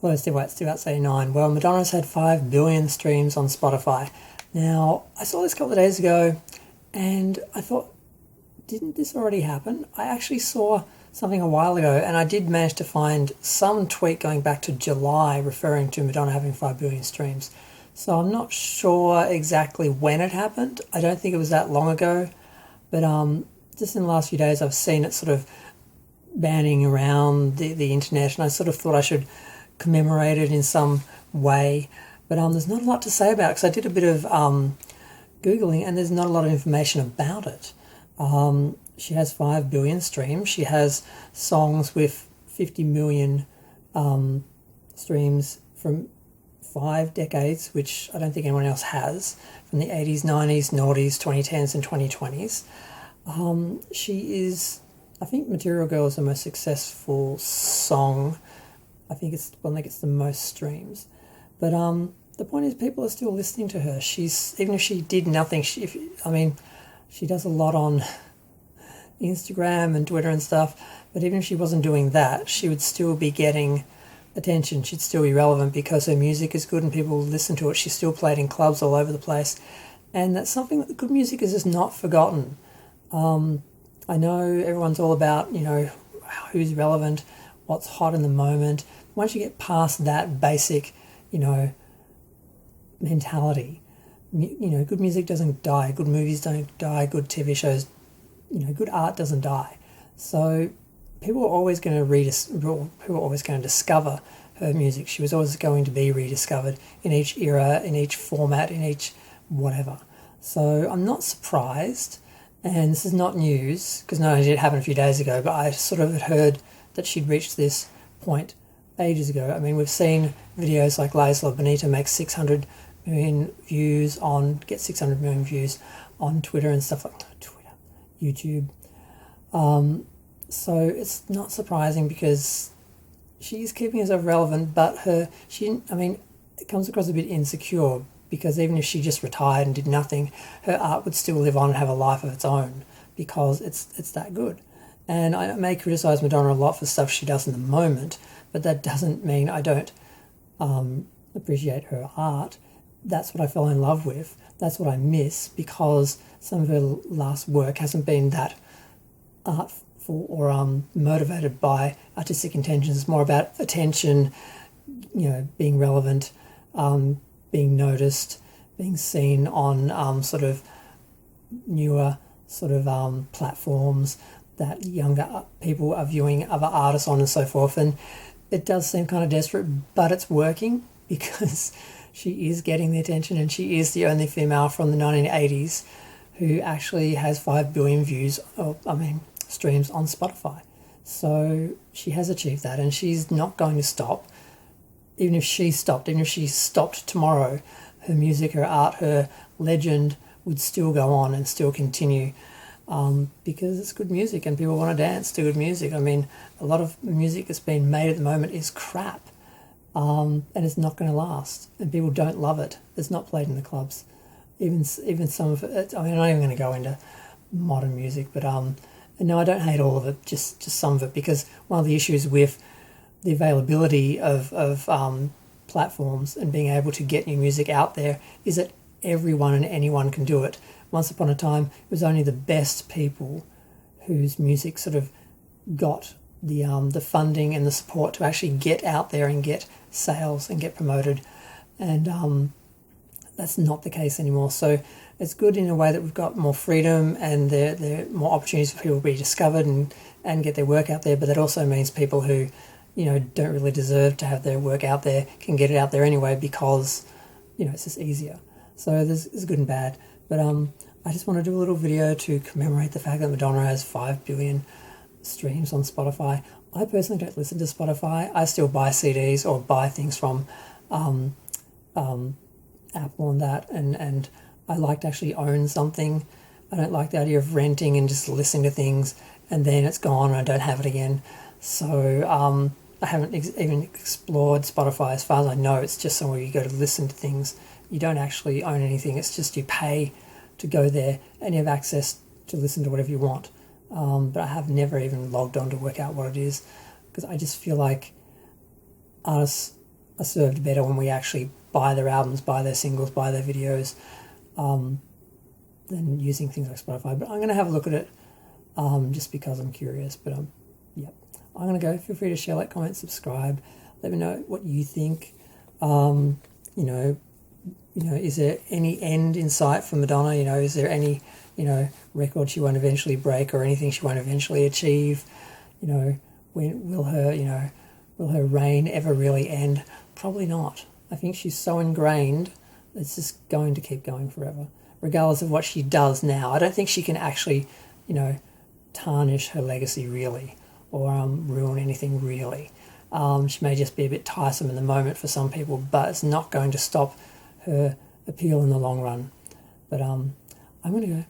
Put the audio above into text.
Hello, Steve White, Steve Outside 89. Well, Madonna's had 5 billion streams on Spotify. Now, I saw this a couple of days ago and I thought, didn't this already happen? I actually saw something a while ago and I did manage to find some tweet going back to July referring to Madonna having 5 billion streams. So I'm not sure exactly when it happened. I don't think it was that long ago, but just in the last few days I've seen it sort of banning around the internet, and I sort of thought I should commemorate it in some way. But there's not a lot to say about it because I did a bit of Googling and there's not a lot of information about it. She has 5 billion streams. She has songs with 50 million streams from 5 decades, which I don't think anyone else has, from the 80s, 90s, noughties, 2010s and 2020s. She is, I think Material Girl is the most successful song. I think it's the one that gets the most streams. But the point is, people are still listening to her. She's, even if she did nothing, she does a lot on Instagram and Twitter and stuff, but even if she wasn't doing that, she would still be getting attention. She'd still be relevant because her music is good and people listen to it. She's still played in clubs all over the place. And that's something that good music is just not forgotten. I know everyone's all about, who's relevant, what's hot in the moment. Once you get past that basic, mentality, good music doesn't die, good movies don't die, good TV shows, good art doesn't die. So people are always going to discover her music. She was always going to be rediscovered in each era, in each format, in each whatever. So I'm not surprised, and this is not news, because no, it did happen a few days ago, but I sort of had heard that she'd reached this point ages ago. I mean, we've seen videos like Lies Love Bonita make 600 million views get 600 million views on Twitter and stuff like YouTube. So it's not surprising because she's keeping herself relevant, but it comes across a bit insecure because even if she just retired and did nothing, her art would still live on and have a life of its own because it's that good. And I may criticise Madonna a lot for stuff she does in the moment, but that doesn't mean I don't appreciate her art. That's what I fell in love with. That's what I miss, because some of her last work hasn't been that artful or motivated by artistic intentions. It's more about attention, being relevant, being noticed, being seen on sort of newer sort of platforms that younger people are viewing other artists on and so forth. And it does seem kind of desperate, but it's working because she is getting the attention, and she is the only female from the 1980s who actually has 5 billion streams on Spotify. So she has achieved that, and she's not going to stop. Even if she stopped tomorrow, her music, her art, her legend would still go on and still continue. Because it's good music and people want to dance to good music. I mean, a lot of music that's being made at the moment is crap, and it's not going to last, and people don't love it. It's not played in the clubs. Even some of it, I'm not even going to go into modern music, but no, I don't hate all of it, just some of it, because one of the issues with the availability of platforms and being able to get new music out there is that everyone and anyone can do it. Once upon a time, it was only the best people whose music sort of got the funding and the support to actually get out there and get sales and get promoted. And that's not the case anymore. So it's good in a way that we've got more freedom and there are more opportunities for people to be discovered and get their work out there. But that also means people who, don't really deserve to have their work out there can get it out there anyway because, it's just easier. So there's good and bad. But I just want to do a little video to commemorate the fact that Madonna has 5 billion streams on Spotify. I personally don't listen to Spotify. I still buy CDs or buy things from Apple and that, and I like to actually own something. I don't like the idea of renting and just listening to things and then it's gone and I don't have it again. So I haven't even explored Spotify. As far as I know, it's just somewhere you go to listen to things. You don't actually own anything. It's just you pay to go there and you have access to listen to whatever you want. But I have never even logged on to work out what it is, because I just feel like artists are served better when we actually buy their albums, buy their singles, buy their videos, than using things like Spotify. But I'm going to have a look at it just because I'm curious. But yeah, I'm going to go. Feel free to share, like, comment, subscribe. Let me know what you think. Is there any end in sight for Madonna? Is there any, record she won't eventually break or anything she won't eventually achieve? When will her reign ever really end? Probably not. I think she's so ingrained, it's just going to keep going forever, regardless of what she does now. I don't think she can actually, tarnish her legacy really, or ruin anything really. She may just be a bit tiresome in the moment for some people, but it's not going to stop her appeal in the long run. But I'm going to go.